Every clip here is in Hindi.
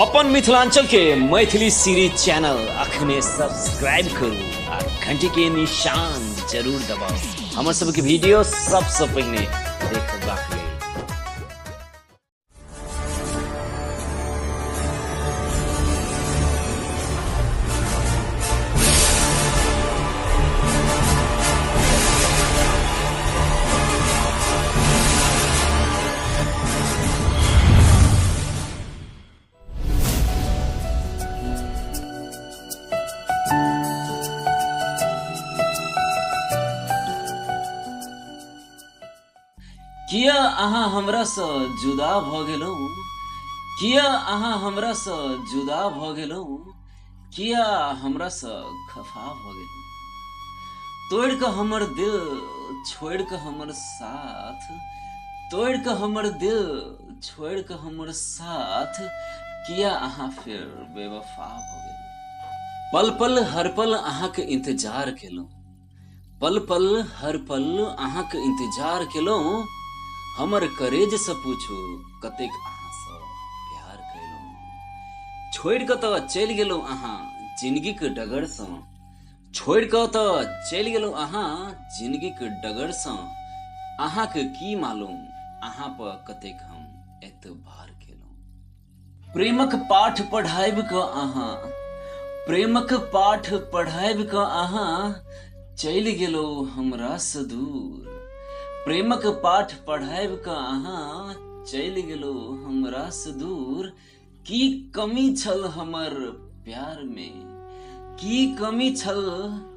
अपन मिथिलांचल के मैथिली सीरीज चैनल अखने सब्सक्राइब करू आ घंटी के निशान जरूर दबाओ हमर सबके वीडियो सबसे पहले देखबाक लेल। किया अहाँ हमरा सँ जुदा भ गेलहुँ, किया अहाँ हमरा सँ जुदा भ गेलहुँ, किया हमरा सँ खफा भ गेलहुँ। तोड़ कऽ हमर दिल छोड़ कऽ हमर साथ, तोड़ कऽ हमर दिल छोड़ कऽ हमर साथ, किया अहाँ फिर बेवफा भ गेलहुँ। पल पल हर पल अहाँके इंतजार केलहुँ, पल पल हर पल अहाँके इंतजार केलहुँ। हमर करेज से पूछू कतेक अहाँ सँ प्यार केलहुँ। छोड़ कऽ तऽ चलि गेलहुँ अहाँ जिंदगीक डगर सँ, छोड़ कऽ तऽ चलि गेलहुँ अहाँ जिंदगीक डगर सँ। अहाँके की मालूम अहाँ पर कतेक हम एतबार केलहुँ। प्रेमक पाठ पढ़ाबि कऽ अहाँ, प्रेमक पाठ पढ़ाबि कऽ अहाँ चलि गेलहुँ हमरा सँ दूर। प्रेमक पाठ पढ़ाबि कऽ अहाँ चलि गेलहुँ हमरा सँ दूर। की कमी छल हमर प्यार में, की कमी छल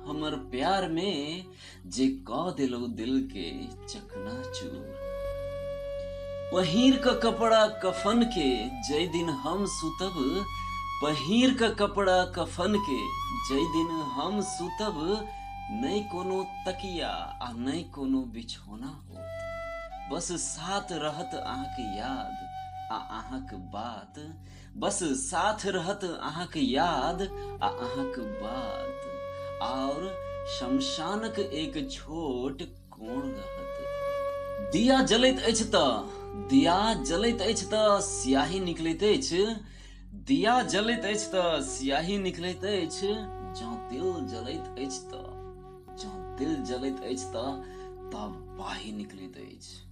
हमर प्यार में, जे कऽ देलहुँ दिल के चकनाचूर। पहिर कऽ कपड़ा कफन के जै दिन हम सुतब, पहिर कऽ कपड़ा कफन के जै दिन हम सुतब, नहीं कोनो तकिया आ नहीं कोनो बिछौना होत। बस साथ रहत अहाँके याद आ अहाँके बात, बस साथ रहत अहाँके याद आ अहाँके बात। और शमशानक एक छोट कोण रहत। दिया जलैत अछि तऽ, दिया जलैत अछि तऽ स्याही निकलैत अछि, दिया जलैत अछि तऽ स्याही निकलैत अछि। जँ दिल जलैत अछि तऽ, जँ दिल जलैत अछि तऽ बाही निकलैत अछि।